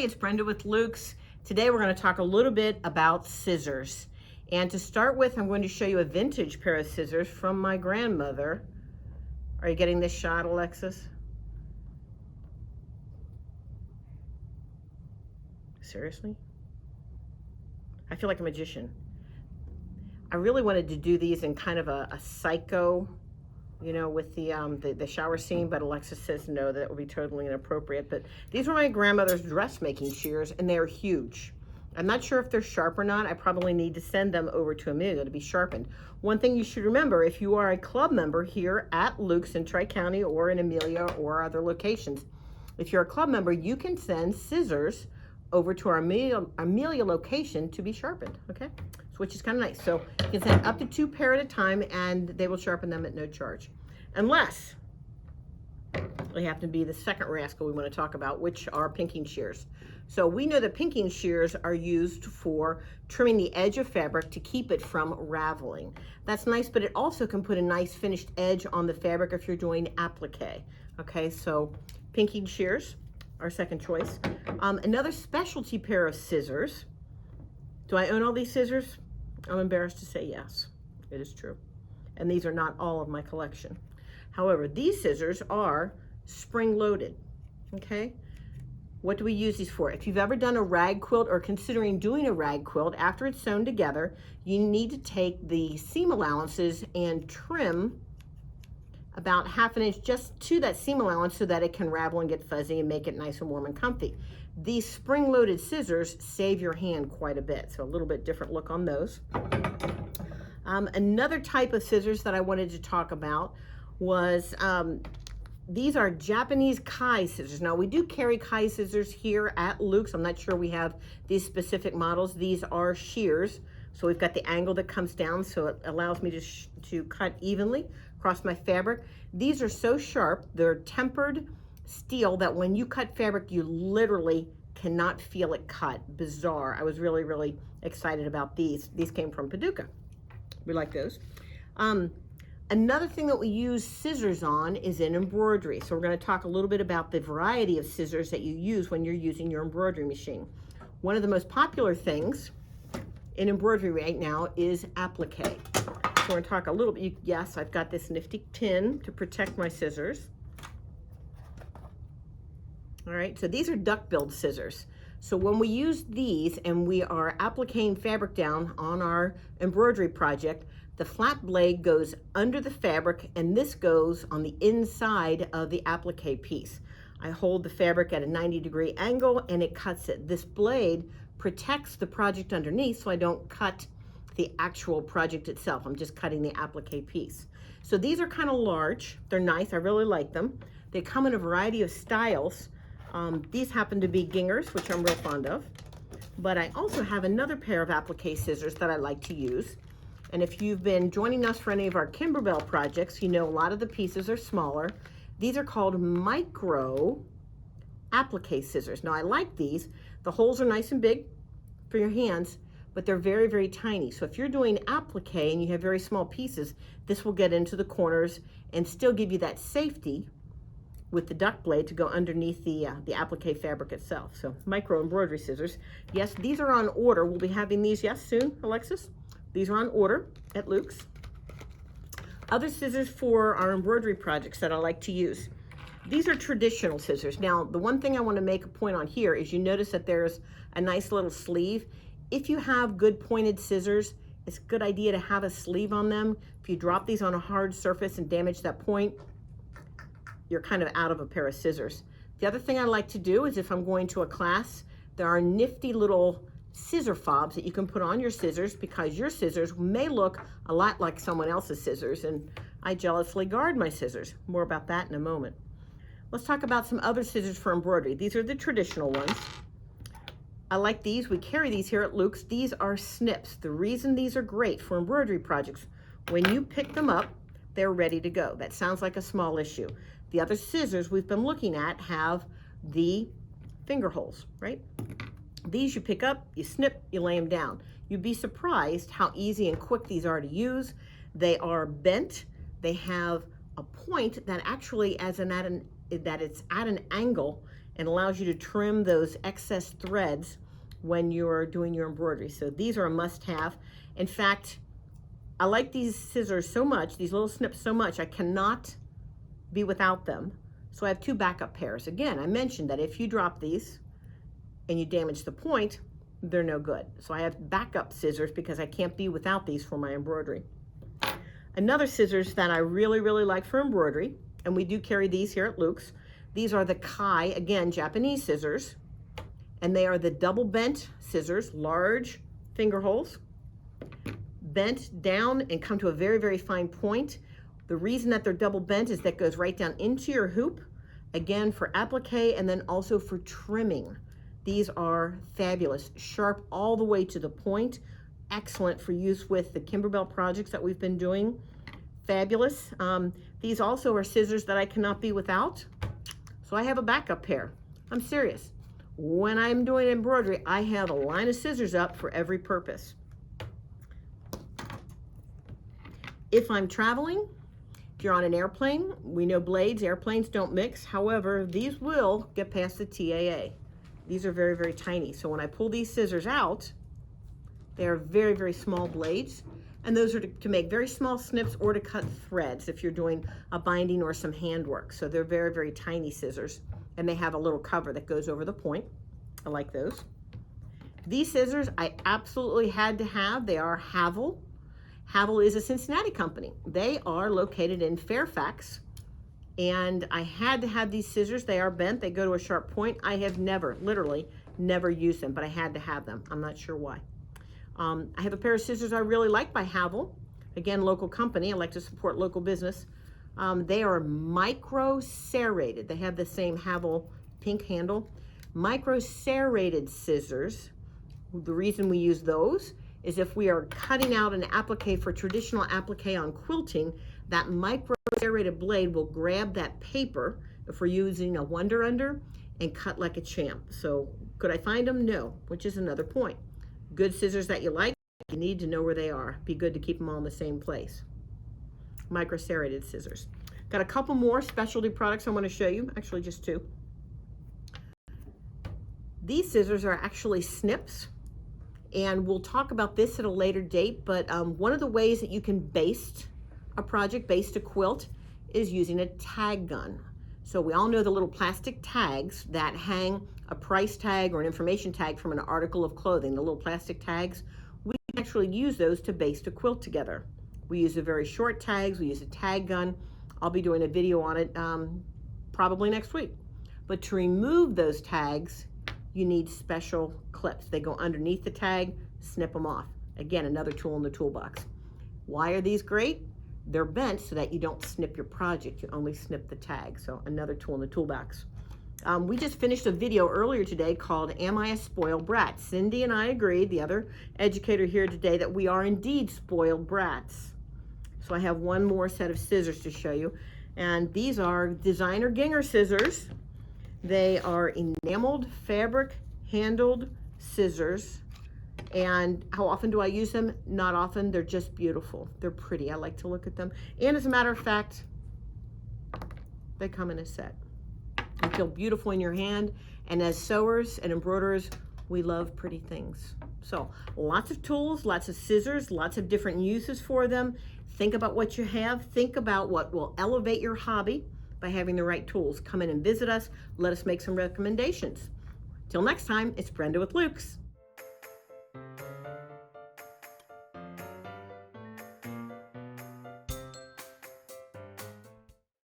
it's Brenda with Luke's. Today we're going to talk a little bit about scissors. And to start with, I'm going to show you a vintage pair of scissors from my grandmother. Are you getting this shot, Alexis? Seriously? I feel like a magician. I really wanted to do these in kind of a psycho, you know, with the shower scene, but Alexis says no, that would be totally inappropriate. But these were my grandmother's dressmaking shears, and they're huge. I'm not sure if they're sharp or not. I probably need to send them over to Amelia to be sharpened. One thing you should remember, if you are a club member here at Luke's in Tri-County or in Amelia or other locations, if you're a club member, you can send scissors over to our Amelia location to be sharpened, okay? So, which is kind of nice. So you can send up to 2 pair at a time and they will sharpen them at no charge. Unless they happen to be the second rascal we want to talk about, which are pinking shears. So we know that pinking shears are used for trimming the edge of fabric to keep it from raveling. That's nice, but it also can put a nice finished edge on the fabric if you're doing applique. Okay, so pinking shears, our second choice. Another specialty pair of scissors. Do I own all these scissors? I'm embarrassed to say yes, it is true. And these are not all of my collection. However, these scissors are spring-loaded, okay? What do we use these for? If you've ever done a rag quilt or considering doing a rag quilt, after it's sewn together, you need to take the seam allowances and trim about 1/2 inch just to that seam allowance so that it can ravel and get fuzzy and make it nice and warm and comfy. These spring-loaded scissors save your hand quite a bit, so a little bit different look on those. Another type of scissors that I wanted to talk about was these are Japanese Kai scissors. Now we do carry Kai scissors here at Luke's. I'm not sure we have these specific models. These are shears. So we've got the angle that comes down, so it allows me to cut evenly across my fabric. These are so sharp, they're tempered steel that when you cut fabric, you literally cannot feel it cut. Bizarre. I was really, really excited about these. These came from Paducah. We like those. Another thing that we use scissors on is in embroidery. So we're going to talk a little bit about the variety of scissors that you use when you're using your embroidery machine. One of the most popular things in embroidery right now is applique. So we're going to talk a little bit. Yes, I've got this nifty pin to protect my scissors. All right, so these are duck-billed scissors. So when we use these and we are appliquing fabric down on our embroidery project, the flat blade goes under the fabric and this goes on the inside of the applique piece. I hold the fabric at a 90-degree angle and it cuts it. This blade protects the project underneath so I don't cut the actual project itself. I'm just cutting the applique piece. So these are kind of large. They're nice. I really like them. They come in a variety of styles. These happen to be gingers, which I'm real fond of. But I also have another pair of applique scissors that I like to use. And if you've been joining us for any of our Kimberbell projects, you know a lot of the pieces are smaller. These are called micro applique scissors. Now I like these. The holes are nice and big for your hands, but they're very, very tiny. So if you're doing applique and you have very small pieces, this will get into the corners and still give you that safety with the duck blade to go underneath the applique fabric itself. So micro embroidery scissors. Yes, these are on order. We'll be having these, yes, soon, Alexis? These are on order at Luke's. Other scissors for our embroidery projects that I like to use. These are traditional scissors. Now, the one thing I want to make a point on here is you notice that there's a nice little sleeve. If you have good pointed scissors, it's a good idea to have a sleeve on them. If you drop these on a hard surface and damage that point, you're kind of out of a pair of scissors. The other thing I like to do is if I'm going to a class, there are nifty little scissor fobs that you can put on your scissors because your scissors may look a lot like someone else's scissors, and I jealously guard my scissors. More about that in a moment. Let's talk about some other scissors for embroidery. These are the traditional ones. I like these. We carry these here at Luke's. These are snips. The reason these are great for embroidery projects, when you pick them up, they're ready to go. That sounds like a small issue. The other scissors we've been looking at have the finger holes, right? These you pick up, you snip, you lay them down. You'd be surprised how easy and quick these are to use. They are bent. They have a point that actually, that it's at an angle, and allows you to trim those excess threads when you're doing your embroidery. So these are a must-have. In fact, I like these scissors so much, these little snips so much, I cannot be without them. So I have 2 backup pairs. Again, I mentioned that if you drop these and you damage the point, they're no good. So I have backup scissors because I can't be without these for my embroidery. Another scissors that I really, really like for embroidery, and we do carry these here at Luke's, these are the Kai, again, Japanese scissors, and they are the double bent scissors, large finger holes, bent down and come to a very, very fine point. The reason that they're double bent is that goes right down into your hoop, again for applique and then also for trimming. These are fabulous, sharp all the way to the point, excellent for use with the Kimberbell projects that we've been doing, fabulous. These also are scissors that I cannot be without, so I have a backup pair. I'm serious. When I'm doing embroidery, I have a line of scissors up for every purpose. If I'm traveling, if you're on an airplane, we know blades, airplanes don't mix. However, these will get past the TAA. These are very, very tiny. So when I pull these scissors out, they are very, very small blades. And those are to make very small snips or to cut threads if you're doing a binding or some handwork. So they're very, very tiny scissors. And they have a little cover that goes over the point. I like those. These scissors I absolutely had to have. They are Havel. Havel is a Cincinnati company. They are located in Fairfax. And I had to have these scissors. They are bent. They go to a sharp point. I have never, literally, never used them, but I had to have them. I'm not sure why. I have a pair of scissors I really like by Havel. Again, local company. I like to support local business. They are micro serrated. They have the same Havel pink handle. Micro serrated scissors. The reason we use those is if we are cutting out an applique for traditional applique on quilting, that micro serrated blade will grab that paper if we're using a Wonder Under and cut like a champ. So could I find them? No, which is another point. Good scissors that you like, you need to know where they are. Be good to keep them all in the same place. Micro serrated scissors. Got a couple more specialty products I want to show you, actually just 2. These scissors are actually snips, and we'll talk about this at a later date, but one of the ways that you can baste a project, baste a quilt, is using a tag gun. So we all know the little plastic tags that hang a price tag or an information tag from an article of clothing, the little plastic tags. We can actually use those to baste a quilt together. We use the very short tags, we use a tag gun. I'll be doing a video on it probably next week. But to remove those tags, you need special clips. They go underneath the tag, snip them off. Again, another tool in the toolbox. Why are these great? They're bent so that you don't snip your project, you only snip the tag. So another tool in the toolbox. We just finished a video earlier today called Am I a Spoiled Brat? Cindy and I agreed, the other educator here today, that we are indeed spoiled brats. So I have one more set of scissors to show you. And these are designer Ginger scissors. They are enameled fabric handled scissors. And how often do I use them? Not often. They're just beautiful. They're pretty. I like to look at them. And as a matter of fact, they come in a set. They feel beautiful in your hand. And as sewers and embroiderers, we love pretty things. So lots of tools, lots of scissors, lots of different uses for them. Think about what you have. Think about what will elevate your hobby by having the right tools. Come in and visit us. Let us make some recommendations. Till next time, it's Brenda with Luke's.